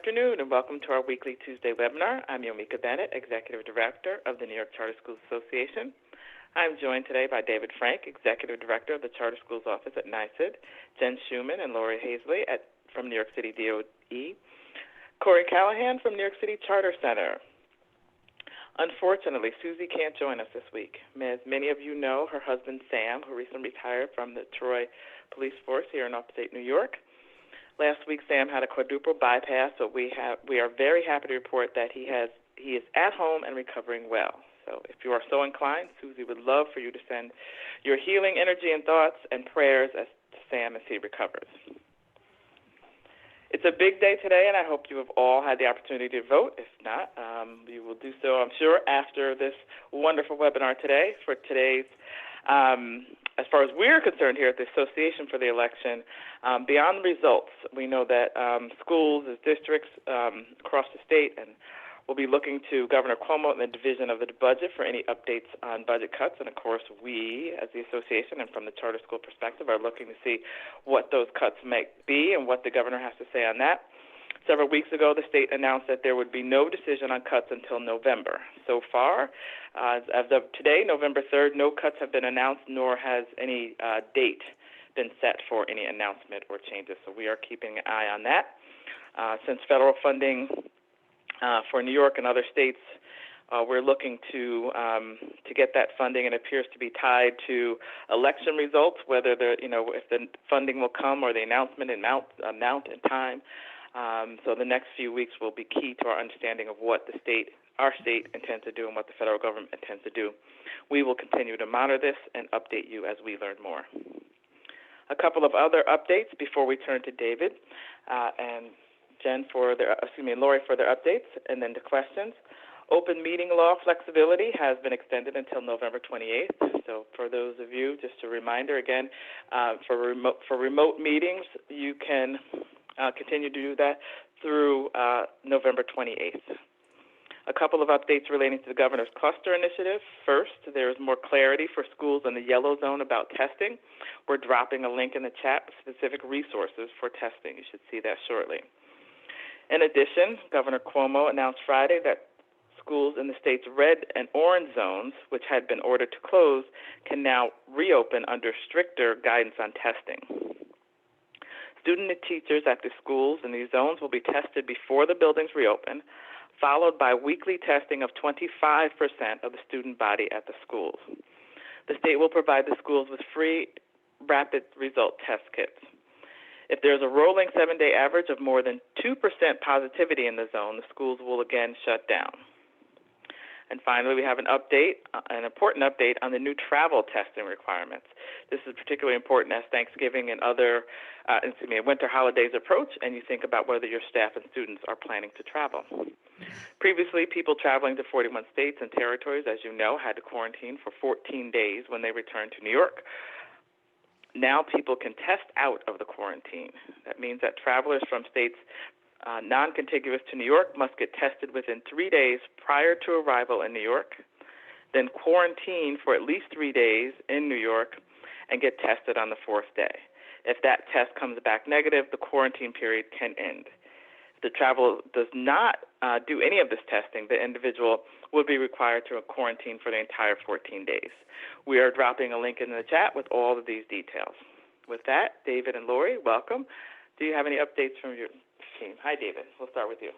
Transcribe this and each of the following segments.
Good afternoon and welcome to our weekly Tuesday webinar. I'm Yomika Bennett, Executive Director of the New York Charter Schools Association. I'm joined today by David Frank, Executive Director of the Charter Schools Office at NYSID, Jen Schuman and Lori Hazley from New York City DOE, Corey Callahan from New York City Charter Center. Unfortunately, Susie can't join us this week. As many of you know, her husband Sam, who recently retired from the Troy Police Force here in upstate New York. Last week, Sam had a quadruple bypass, so we are very happy to report that he is at home and recovering well. So if you are so inclined, Susie would love for you to send your healing energy and thoughts and prayers to Sam as he recovers. It's a big day today, and I hope you have all had the opportunity to vote. If not, you will do so, I'm sure, after this wonderful webinar today. For today's, as far as we're concerned here at the Association for the election, beyond the results, we know that schools and districts across the state and we'll be looking to Governor Cuomo and the division of the budget for any updates on budget cuts. And, of course, we, as the association and from the charter school perspective, are looking to see what those cuts might be and what the governor has to say on that. Several weeks ago, the state announced that there would be no decision on cuts until November. So far, as of today, November 3rd, no cuts have been announced, nor has any date been set for any announcement or changes. So we are keeping an eye on that. Since federal funding for New York and other states, we're looking to get that funding, and it appears to be tied to election results, whether if the funding will come or the announcement amount and time. So the next few weeks will be key to our understanding of what our state intends to do and what the federal government intends to do. We will continue to monitor this and update you as we learn more. A couple of other updates before we turn to David and Lori for their updates, and then to questions. Open meeting law flexibility has been extended until November 28th. So for those of you, just a reminder again, for remote meetings, you can continue to do that through November 28th. A couple of updates relating to the Governor's Cluster Initiative. First, there is more clarity for schools in the yellow zone about testing. We're dropping a link in the chat with specific resources for testing. You should see that shortly. In addition, Governor Cuomo announced Friday that schools in the state's red and orange zones, which had been ordered to close, can now reopen under stricter guidance on testing. Students and teachers at the schools in these zones will be tested before the buildings reopen, followed by weekly testing of 25% of the student body at the schools. The state will provide the schools with free rapid result test kits. If there's a rolling 7-day average of more than 2% positivity in the zone, the schools will again shut down. And finally, we have an important update on the new travel testing requirements. This is particularly important as Thanksgiving and winter holidays approach, and you think about whether your staff and students are planning to travel. Previously, people traveling to 41 states and territories, as you know, had to quarantine for 14 days when they returned to New York. Now people can test out of the quarantine. That means that travelers from states non-contiguous to New York must get tested within 3 days prior to arrival in New York, then quarantine for at least 3 days in New York, and get tested on the 4th day. If that test comes back negative, the quarantine period can end. If the traveler does not do any of this testing, the individual will be required to quarantine for the entire 14 days. We are dropping a link in the chat with all of these details. With that, David and Lori, welcome. Do you have any updates from your team? Hi, David. We'll start with you.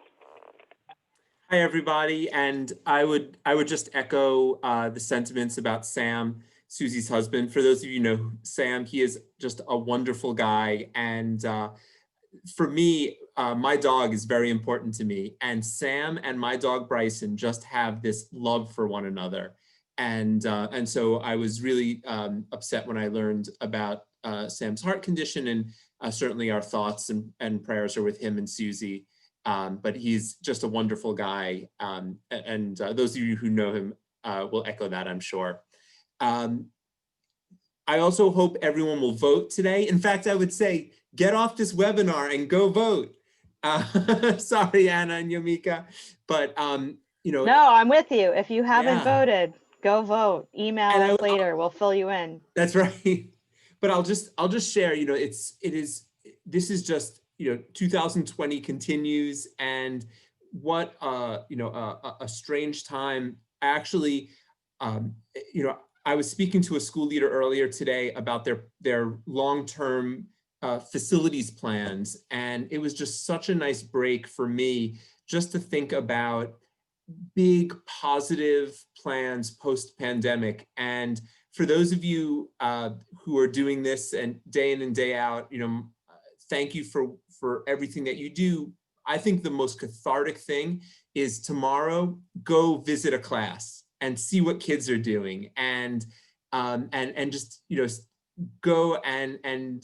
Hi, everybody. And I would just echo the sentiments about Sam, Susie's husband. For those of you who know Sam, he is just a wonderful guy. And for me, my dog is very important to me. And Sam and my dog Bryson just have this love for one another. And so I was really upset when I learned about Sam's heart condition, and certainly our thoughts and prayers are with him and Susie. But he's just a wonderful guy. And those of you who know him will echo that, I'm sure. I also hope everyone will vote today. In fact, I would say, get off this webinar and go vote. Sorry, Anna and Yomika, but No, I'm with you. If you haven't voted, go vote. Email us later. We'll fill you in. That's right. But I'll just share. This is just 2020 continues, and what a strange time. Actually, I was speaking to a school leader earlier today about their long-term facilities plans, and it was just such a nice break for me just to think about big positive plans post-pandemic. And for those of you who are doing this and day in and day out, thank you for everything that you do. I think the most cathartic thing is tomorrow, go visit a class and see what kids are doing, and just go and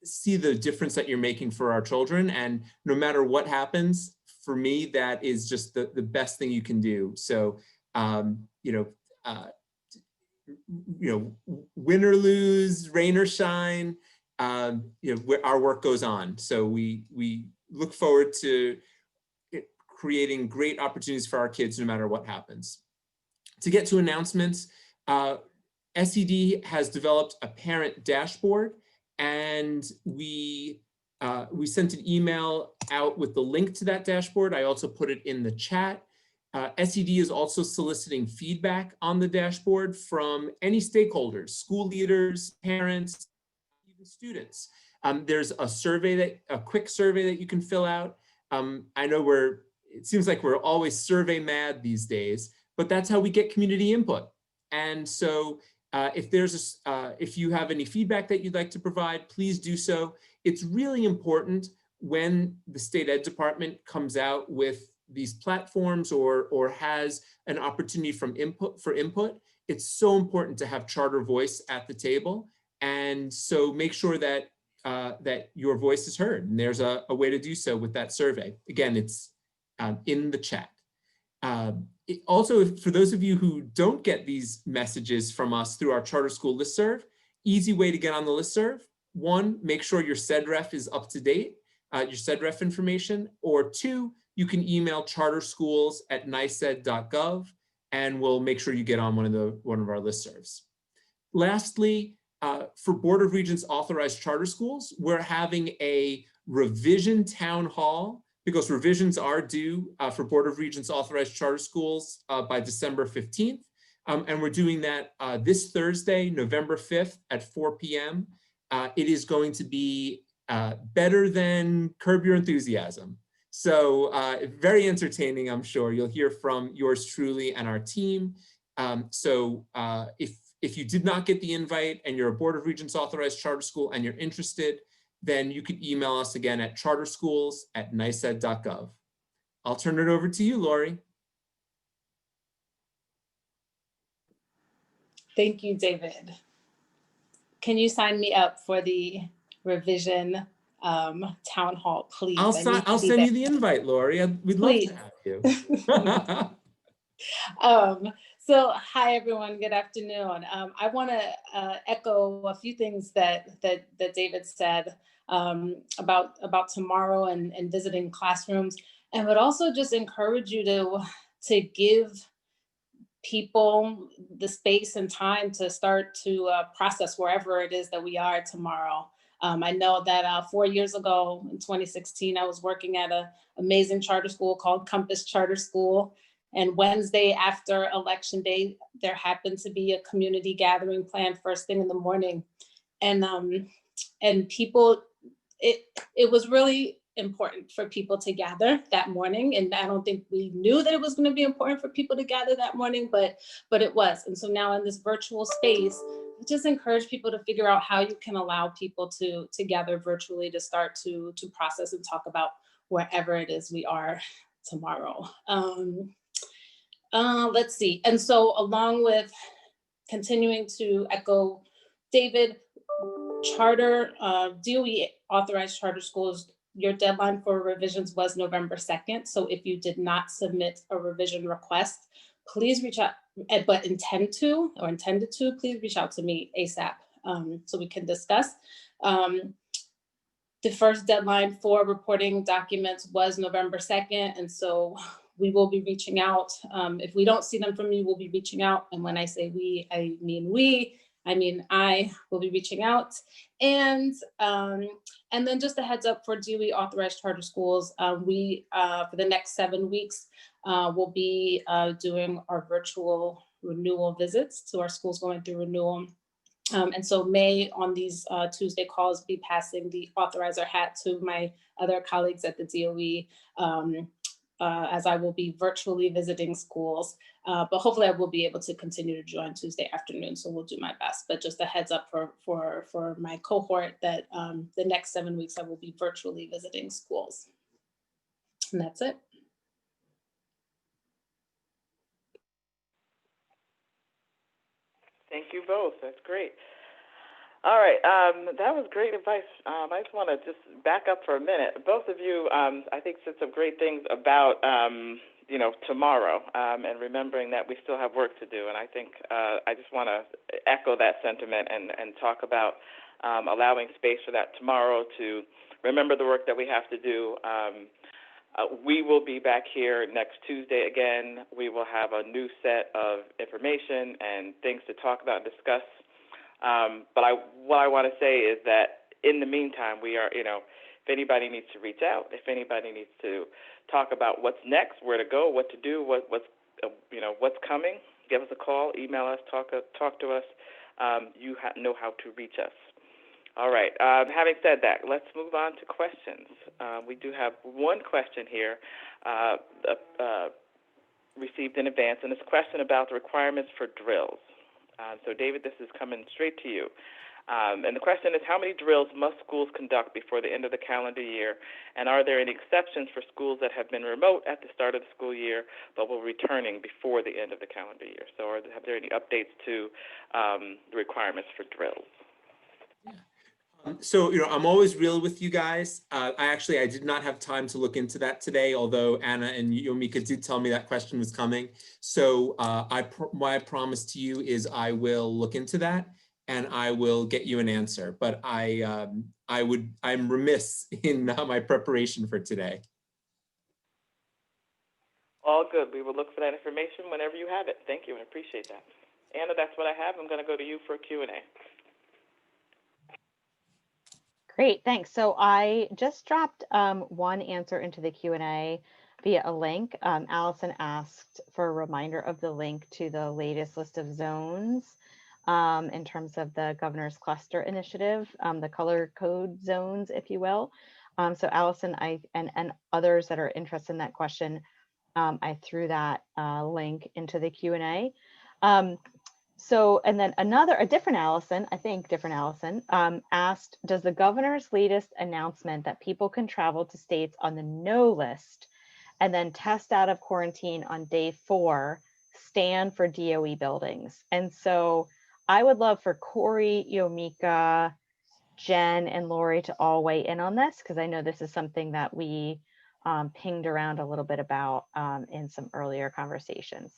see the difference that you're making for our children. And no matter what happens, for me, that is just the best thing you can do. So win or lose, rain or shine, our work goes on. So we look forward to creating great opportunities for our kids no matter what happens. To get to announcements, SED has developed a parent dashboard, and we sent an email out with the link to that dashboard. I also put it in the chat. SED is also soliciting feedback on the dashboard from any stakeholders, school leaders, parents, even students. There's a quick survey that you can fill out. I know it seems like we're always survey mad these days, but that's how we get community input. And so if you have any feedback that you'd like to provide, please do so. It's really important when the state ed department comes out with these platforms or has an opportunity for input. It's so important to have charter voice at the table. And so make sure that that your voice is heard. And there's a way to do so with that survey. Again, it's in the chat. Also, for those of you who don't get these messages from us through our charter school listserv, easy way to get on the listserv. One, make sure your SEDREF is up to date, your SEDREF information, or two, you can email charterschools@niced.gov, and we'll make sure you get on one of our listservs. Lastly, for Board of Regents authorized charter schools, we're having a revision town hall, because revisions are due for Board of Regents authorized charter schools by December 15th. And we're doing that this Thursday, November 5th at 4 p.m. It is going to be better than Curb Your Enthusiasm. So very entertaining, I'm sure. You'll hear from yours truly and our team. So if you did not get the invite and you're a Board of Regents authorized charter school and you're interested, then you can email us again at charterschools@niced.gov. I'll turn it over to you, Lori. Thank you, David. Can you sign me up for the revision town hall, please? I'll send you the invite, Lori. We'd love to have you. So hi, everyone. Good afternoon. I want to echo a few things that David said about tomorrow and visiting classrooms, and would also just encourage you to give people the space and time to start to process wherever it is that we are tomorrow. I know that 4 years ago in 2016, I was working at an amazing charter school called Compass Charter School. And Wednesday after Election Day, there happened to be a community gathering planned first thing in the morning. And people, it was really important for people to gather that morning. And I don't think we knew that it was going to be important for people to gather that morning, but it was. And so now in this virtual space, I just encourage people to figure out how you can allow people to gather virtually to start to process and talk about wherever it is we are tomorrow. Let's see. And so along with continuing to echo David, charter, DOE authorized charter schools, your deadline for revisions was November 2nd. So if you did not submit a revision request, please reach out, but intended to, please reach out to me ASAP so we can discuss. The first deadline for reporting documents was November 2nd. And so we will be reaching out. If we don't see them from you, we'll be reaching out. And when I say we, I mean we, I mean, I will be reaching out. And then just a heads up for DOE authorized charter schools, we for the next 7 weeks will be doing our virtual renewal visits to our schools going through renewal. And so May on these Tuesday calls be passing the authorizer hat to my other colleagues at the DOE, as I will be virtually visiting schools. But hopefully I will be able to continue to join Tuesday afternoon. So we'll do my best. But just a heads up for my cohort that the next 7 weeks I will be virtually visiting schools. And that's it. Thank you both. That's great. All right, that was great advice. I just want to just back up for a minute. Both of you, I think, said some great things about, tomorrow, and remembering that we still have work to do. And I think I just want to echo that sentiment and talk about allowing space for that tomorrow to remember the work that we have to do. We will be back here next Tuesday again. We will have a new set of information and things to talk about and discuss. But what I want to say is that in the meantime, we are, if anybody needs to reach out, if anybody needs to talk about what's next, where to go, what to do, what's coming, give us a call, email us, talk to us. You know how to reach us. All right. Having said that, let's move on to questions. We do have one question here received in advance, and it's a question about the requirements for drills. So, David, this is coming straight to you. And the question is, how many drills must schools conduct before the end of the calendar year? And are there any exceptions for schools that have been remote at the start of the school year but will returning before the end of the calendar year? So have there any updates to the requirements for drills? So, I'm always real with you guys. I did not have time to look into that today, although Anna and Yomika did tell me that question was coming. So what I promise to you is I will look into that and I will get you an answer. But I'm remiss in my preparation for today. All good. We will look for that information whenever you have it. Thank you, and appreciate that. Anna, that's what I have. I'm going to go to you for Q&A. Great, thanks. So I just dropped one answer into the Q&A via a link. Allison asked for a reminder of the link to the latest list of zones in terms of the governor's cluster initiative, the color code zones, if you will. So Allison, and others that are interested in that question, I threw that link into the Q&A. So, and then a different Allison asked, does the governor's latest announcement that people can travel to states on the no list and then test out of quarantine on day 4 stand for DOE buildings? And so I would love for Corey, Yomika, Jen, and Lori to all weigh in on this, because I know this is something that we pinged around a little bit about in some earlier conversations.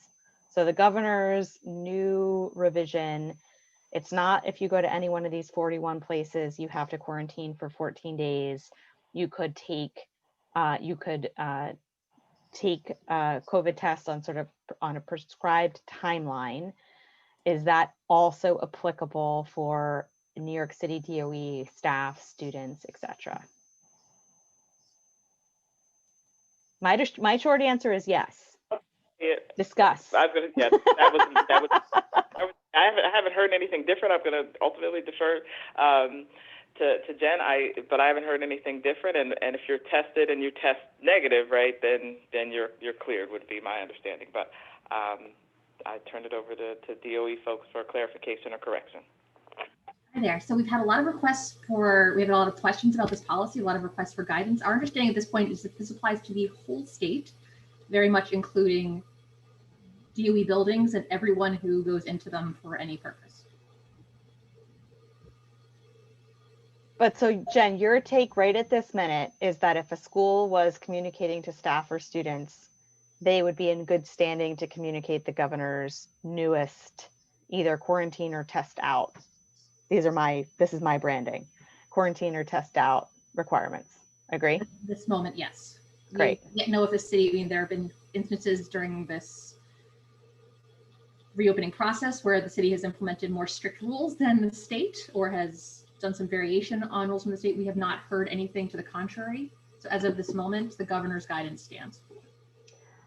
So the governor's new revision, it's not if you go to any one of these 41 places, you have to quarantine for 14 days. You could take COVID tests on a prescribed timeline. Is that also applicable for New York City DOE staff, students, etc.? My short answer is yes. Yeah. Discuss. I was going to, yeah, that was I haven't heard anything different. I'm going to ultimately defer to Jen. But I haven't heard anything different. And if you're tested and you test negative, right, then you're cleared, would be my understanding. But I turn it over to DOE folks for clarification or correction. Hi there. So we've had a lot of requests we have a lot of questions about this policy, a lot of requests for guidance. Our understanding at this point is that this applies to the whole state, very much including DOE buildings and everyone who goes into them for any purpose. But so Jen, your take right at this minute is that if a school was communicating to staff or students, they would be in good standing to communicate the governor's newest either quarantine or test out. This is my branding, quarantine or test out requirements. Agree? At this moment, yes. Great. We yet know if the city, there have been instances during this reopening process where the city has implemented more strict rules than the state or has done some variation on rules from the state. We have not heard anything to the contrary. So as of this moment, the governor's guidance stands.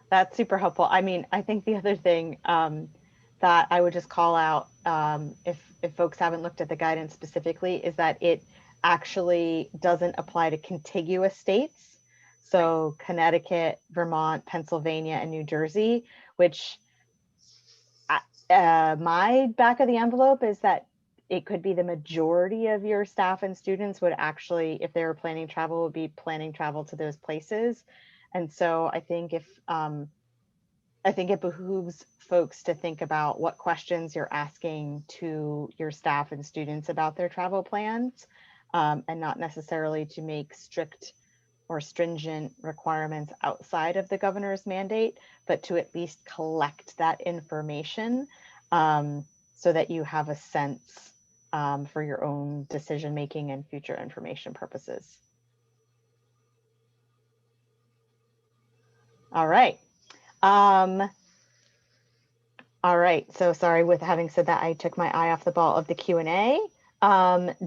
That's super helpful. I mean, I think the other thing that I would just call out, if folks haven't looked at the guidance specifically, is that it actually doesn't apply to contiguous states. So Connecticut, Vermont, Pennsylvania, and New Jersey, which my back of the envelope is that it could be the majority of your staff and students would actually, if they were planning travel, would be planning travel to those places. And so I think it behooves folks to think about what questions you're asking to your staff and students about their travel plans, and not necessarily to make strict or stringent requirements outside of the governor's mandate, but to at least collect that information so that you have a sense for your own decision making and future information purposes. All right. All right. So sorry, with having said that, I took my eye off the ball of the Q&A.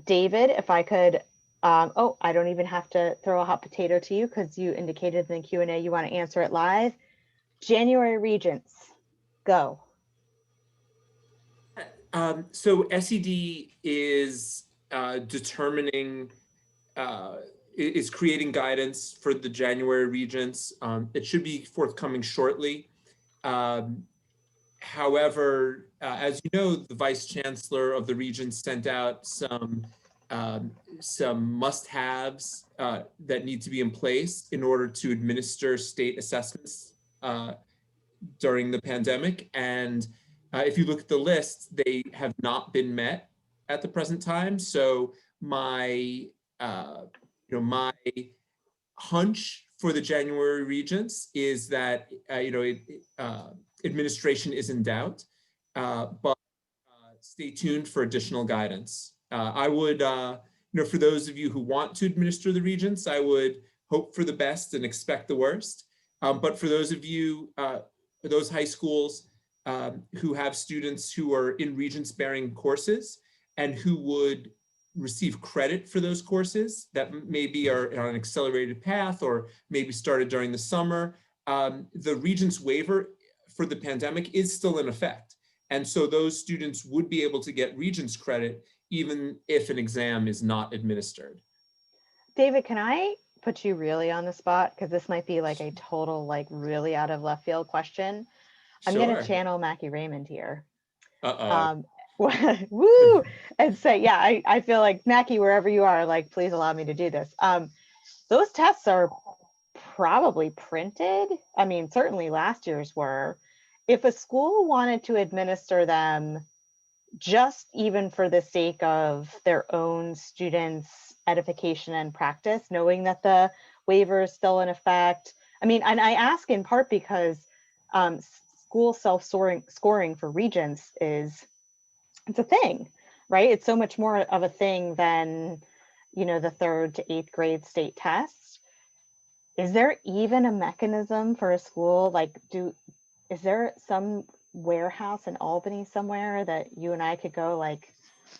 David, if I could, oh, I don't even have to throw a hot potato to you because you indicated in the Q&A you want to answer it live. January regents, go. So SED is is creating guidance for the January regents. It should be forthcoming shortly. However, as you know, the Vice Chancellor of the Regents sent out some must-haves that need to be in place in order to administer state assessments during the pandemic. And if you look at the list, they have not been met at the present time. So my my hunch for the January regents is that administration is in doubt, but stay tuned for additional guidance. I would, for those of you who want to administer the regents, I would hope for the best and expect the worst. But for those of you, those high schools who have students who are in regents-bearing courses and who would receive credit for those courses that maybe are on an accelerated path or maybe started during the summer, the regents waiver for the pandemic is still in effect. And so those students would be able to get regents credit even if an exam is not administered. David, can I put you really on the spot? Because this might be like a total, like really out of left field question. I'm going to channel Mackie Raymond here. Woo! And say, yeah, I feel like Mackie, wherever you are, like, please allow me to do this. Those tests are probably printed. I mean, certainly last year's were. If a school wanted to administer them just even for the sake of their own students' edification and practice, knowing that the waiver is still in effect. I mean, and I ask in part because school self-scoring for regents it's a thing, right? It's so much more of a thing than, the 3rd to 8th grade state tests. Is there even a mechanism for a school? Is there some warehouse in Albany somewhere that you and I could go like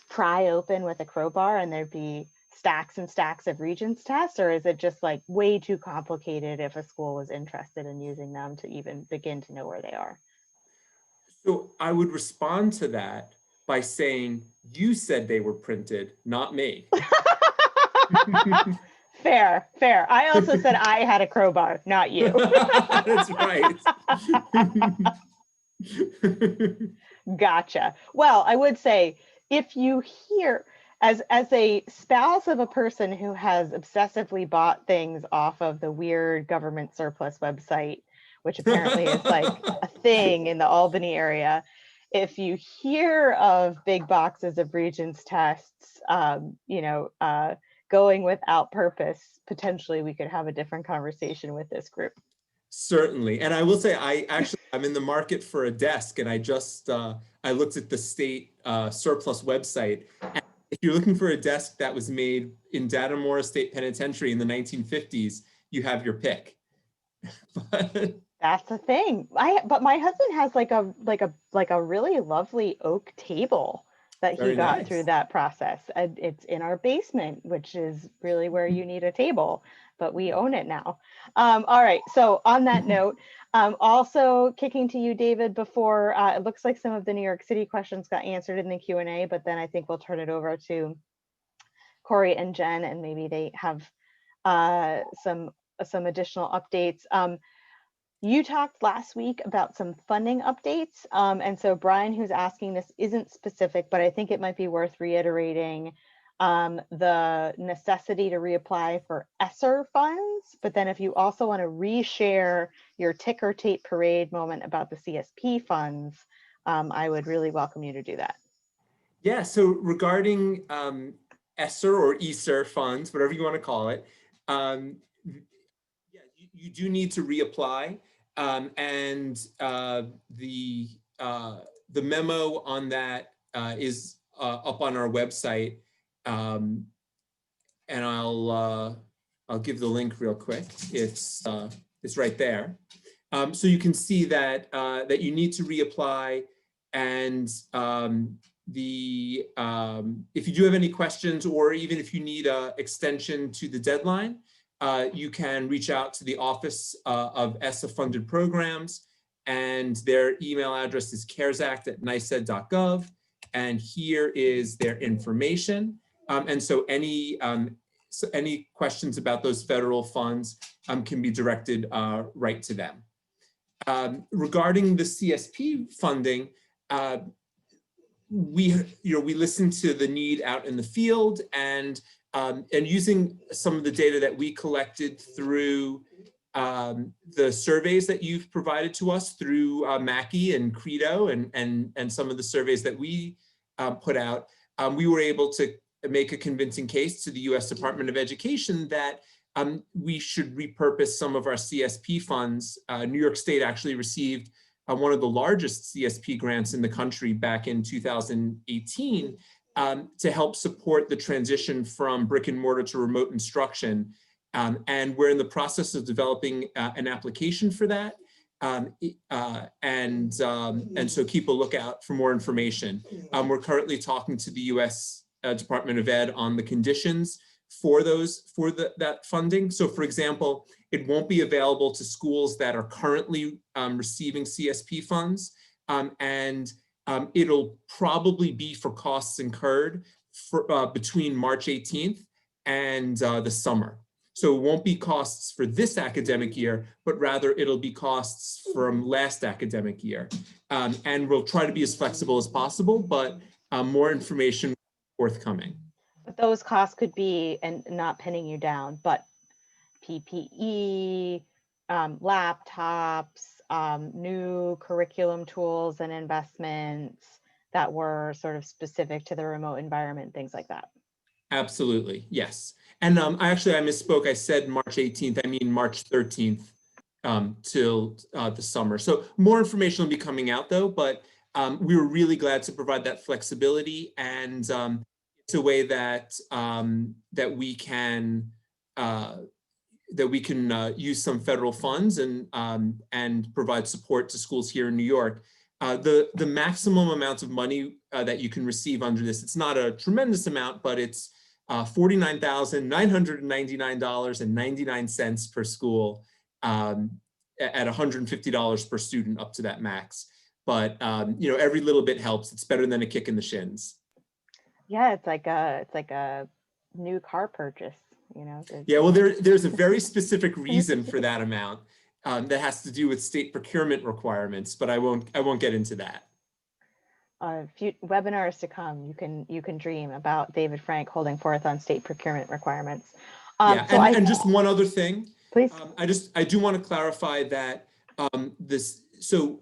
pry open with a crowbar and there'd be stacks and stacks of regents tests? Or is it just like way too complicated if a school was interested in using them to even begin to know where they are? So I would respond to that by saying, you said they were printed, not me. Fair. I also said I had a crowbar, not you. That's right. Gotcha. Well, I would say if you hear, as a spouse of a person who has obsessively bought things off of the weird government surplus website, which apparently is like a thing in the Albany area, if you hear of big boxes of regents tests, going without purpose, potentially we could have a different conversation with this group. Certainly. And I will say, I'm in the market for a desk, and I just, I looked at the state surplus website. And if you're looking for a desk that was made in Datamora State Penitentiary in the 1950s, you have your pick. That's the thing. But my husband has like a really lovely oak table that he Very got through nice. that process. And it's in our basement, which is really where you need a table, but we own it now. All right. So on that note, also kicking to you, David, before it looks like some of the New York City questions got answered in the Q&A, but then I think we'll turn it over to Corey and Jen, and maybe they have some additional updates. You talked last week about some funding updates. And so Brian, who's asking this, isn't specific, but I think it might be worth reiterating the necessity to reapply for ESSER funds. But then if you also want to reshare your ticker tape parade moment about the CSP funds, I would really welcome you to do that. Yeah, so regarding ESSER or ESSER funds, whatever you want to call it, yeah, you do need to reapply. And the memo on that is up on our website, and I'll give the link real quick. It's right there, so you can see that that you need to reapply, and if you do have any questions, or even if you need an extension to the deadline, you can reach out to the Office of ESSA Funded Programs, and their email address is caresact@niced.gov, and here is their information. And so any questions about those federal funds can be directed right to them. Regarding the CSP funding, we listened to the need out in the field, and using some of the data that we collected through the surveys that you've provided to us through Mackie and Credo, and some of the surveys that we put out, we were able to make a convincing case to the U.S. Department of Education that we should repurpose some of our CSP funds. New York State actually received one of the largest CSP grants in the country back in 2018 to help support the transition from brick and mortar to remote instruction. And we're in the process of developing an application for that. And so keep a lookout for more information. We're currently talking to the U.S. Department of Ed on the conditions for that funding. So for example, it won't be available to schools that are currently receiving CSP funds, and it'll probably be for costs incurred for, between March 18th and the summer. So it won't be costs for this academic year, but rather it'll be costs from last academic year. And we'll try to be as flexible as possible, but more information forthcoming. But those costs could be, and not pinning you down, but PPE, laptops, new curriculum tools and investments that were sort of specific to the remote environment, things like that. Absolutely, yes. And I misspoke. I said March 18th. I mean March 13th till the summer. So more information will be coming out though, but we were really glad to provide that flexibility, and it's a way that that we can use some federal funds and provide support to schools here in New York. The maximum amount of money that you can receive under this, it's not a tremendous amount, but it's $49,999.99 per school at $150 per student up to that max. But every little bit helps. It's better than a kick in the shins. Yeah, it's like a new car purchase. Yeah, well, there's a very specific reason for that amount that has to do with state procurement requirements, but I won't get into that. A few webinars to come. You can dream about David Frank holding forth on state procurement requirements. Yeah, so and just one other thing, please. I do want to clarify that there's a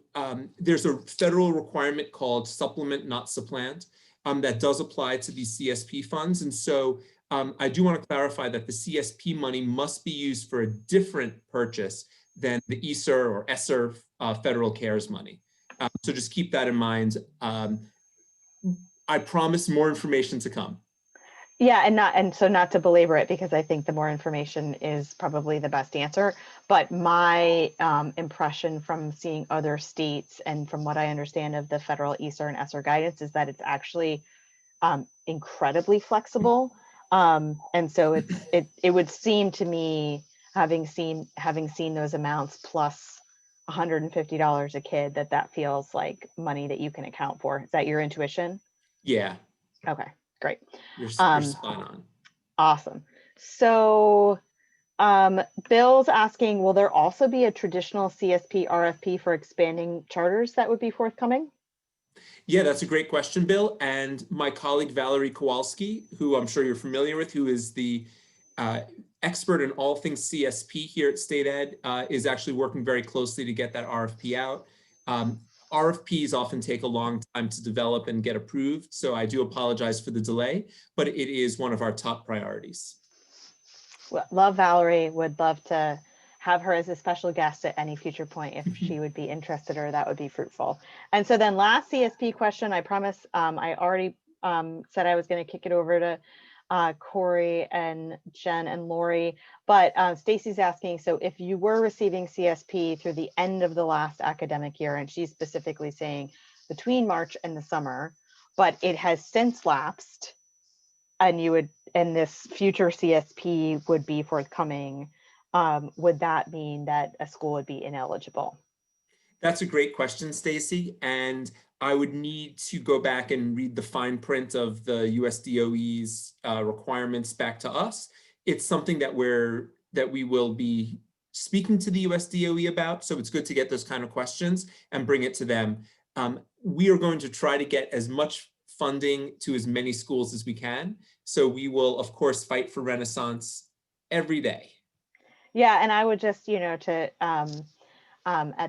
federal requirement called supplement, not supplant, that does apply to these CSP funds, and so I do want to clarify that the CSP money must be used for a different purchase than the ESSER or ESSER federal CARES money. So just keep that in mind. I promise more information to come. Yeah, and so not to belabor it, because I think the more information is probably the best answer. But my impression from seeing other states and from what I understand of the federal ESER and ESSER guidance is that it's actually incredibly flexible. And so it would seem to me, having seen those amounts plus $150 a kid, that feels like money that you can account for. Is that your intuition? Yeah. Okay, great. You're spot on. Awesome. So Bill's asking, will there also be a traditional CSP RFP for expanding charters that would be forthcoming? Yeah, that's a great question, Bill. And my colleague, Valerie Kowalski, who I'm sure you're familiar with, who is the expert in all things CSP here at State Ed, is actually working very closely to get that RFP out. RFPs often take a long time to develop and get approved, so I do apologize for the delay, but it is one of our top priorities. Well, love Valerie, would love to have her as a special guest at any future point if she would be interested, or that would be fruitful. And so then last CSP question, I promise, I already said I was going to kick it over to Corey and Jen and Lori, but Stacy's asking, so if you were receiving CSP through the end of the last academic year, and she's specifically saying between March and the summer, but it has since lapsed, and this future CSP would be forthcoming, would that mean that a school would be ineligible? That's a great question, Stacy, and I would need to go back and read the fine print of the USDOE's requirements back to us. It's something that we will be speaking to the USDOE about, so it's good to get those kind of questions and bring it to them. We are going to try to get as much funding to as many schools as we can, so we will, of course, fight for Renaissance every day. Yeah, and I would just, at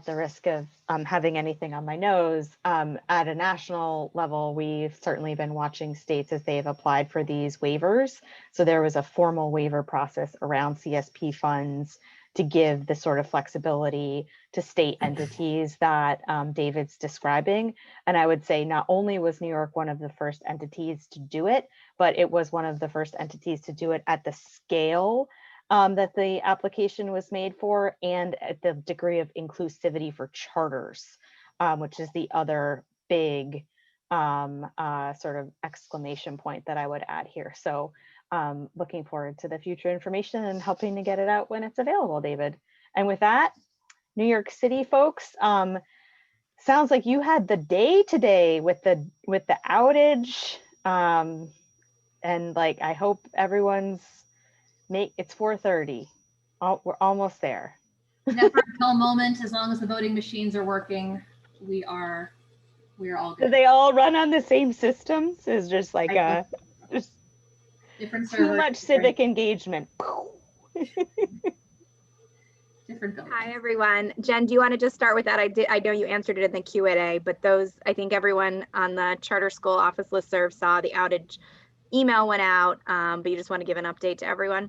the risk of having anything on my nose, at a national level, we've certainly been watching states as they've applied for these waivers. So there was a formal waiver process around CSP funds to give the sort of flexibility to state entities that David's describing. And I would say not only was New York one of the first entities to do it, but it was one of the first entities to do it at the scale that the application was made for, and at the degree of inclusivity for charters, which is the other big sort of exclamation point that I would add here. So looking forward to the future information and helping to get it out when it's available, David. And with that, New York City folks, sounds like you had the day today with the outage, and like I hope everyone's it's 4:30. We're almost there. Never a dull moment. As long as the voting machines are working, we are all good. Do they all run on the same systems? It's just like just different too servers, much civic engagement. Different votes. Hi everyone. Jen, do you want to just start with that? I know you answered it in the Q&A, but I think everyone on the charter school office listserv saw the outage email went out, but you just want to give an update to everyone?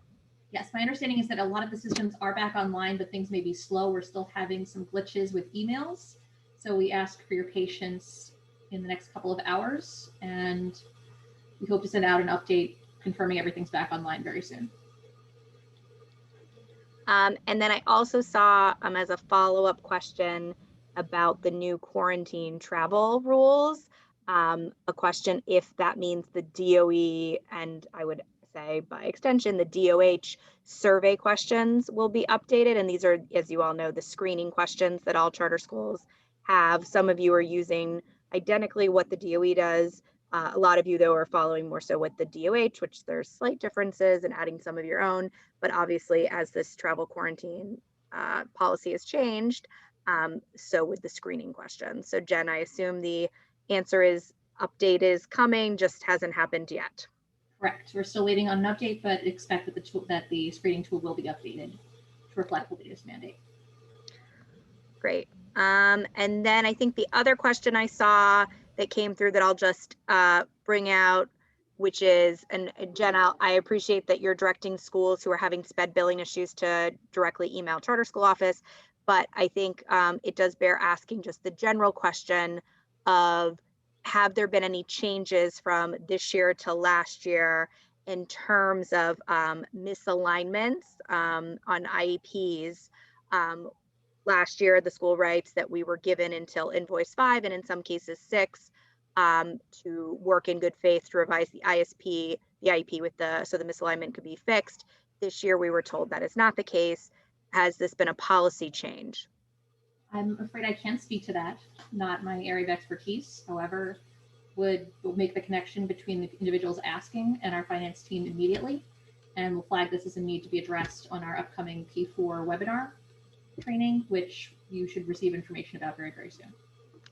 Yes, my understanding is that a lot of the systems are back online, but things may be slow. We're still having some glitches with emails. So we ask for your patience in the next couple of hours, and we hope to send out an update confirming everything's back online very soon. And then I also saw as a follow-up question about the new quarantine travel rules, a question if that means the DOE, and I would say by extension, the DOH survey questions will be updated. And these are, as you all know, the screening questions that all charter schools have. Some of you are using identically what the DOE does. A lot of you, though, are following more so with the DOH, which there's slight differences, and adding some of your own. But obviously, as this travel quarantine policy has changed, so with the screening questions. So Jen, I assume the answer is update is coming, just hasn't happened yet. Correct. We're still waiting on an update, but expect that the screening tool will be updated to reflect the latest mandate. Great. And then I think the other question I saw that came through that I'll just bring out, which is, and Jen, I appreciate that you're directing schools who are having sped billing issues to directly email charter school office, but I think it does bear asking just the general question of, have there been any changes from this year to last year? in terms of misalignments on IEPs. Last year, the school writes that we were given until invoice 5 and in some cases 6 to work in good faith to revise the IEP so the misalignment could be fixed. This year, we were told that is not the case. Has this been a policy change? I'm afraid I can't speak to that, not my area of expertise. However, would make the connection between the individuals asking and our finance team immediately, and we'll flag this as a need to be addressed on our upcoming P4 webinar training, which you should receive information about very, very soon.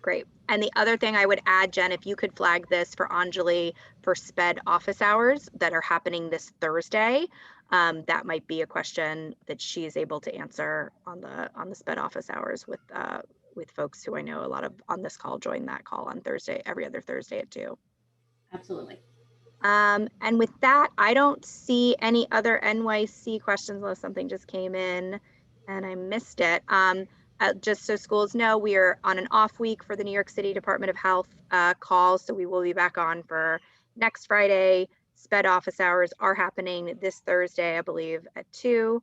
Great. And the other thing I would add, Jen, if you could flag this for Anjali for SPED office hours that are happening this Thursday, that might be a question that she is able to answer on the SPED office hours with folks who I know a lot of on this call join that call on Thursday, every other Thursday at 2. Absolutely. And with that, I don't see any other NYC questions unless something just came in and I missed it. Just so schools know, we are on an off week for the New York City Department of Health call, so we will be back on for next Friday. SPED office hours are happening this Thursday, I believe, at 2.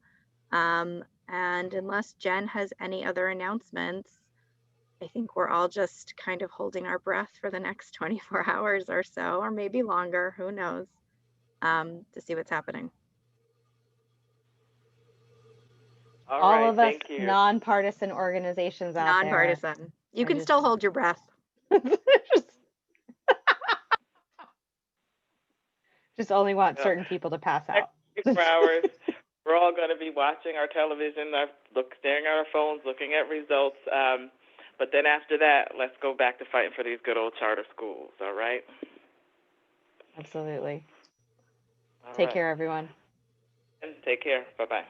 And unless Jen has any other announcements, I think we're all just kind of holding our breath for the next 24 hours or so, or maybe longer, who knows, to see what's happening. All right, of us thank you. nonpartisan organizations out there. Nonpartisan. You can still hold your breath. Just only want certain people to pass out. Next 24 hours, we're all going to be watching our television, staring at our phones, looking at results. But then after that, let's go back to fighting for these good old charter schools, all right? Absolutely. All Take right. care, everyone. And take care. Bye-bye.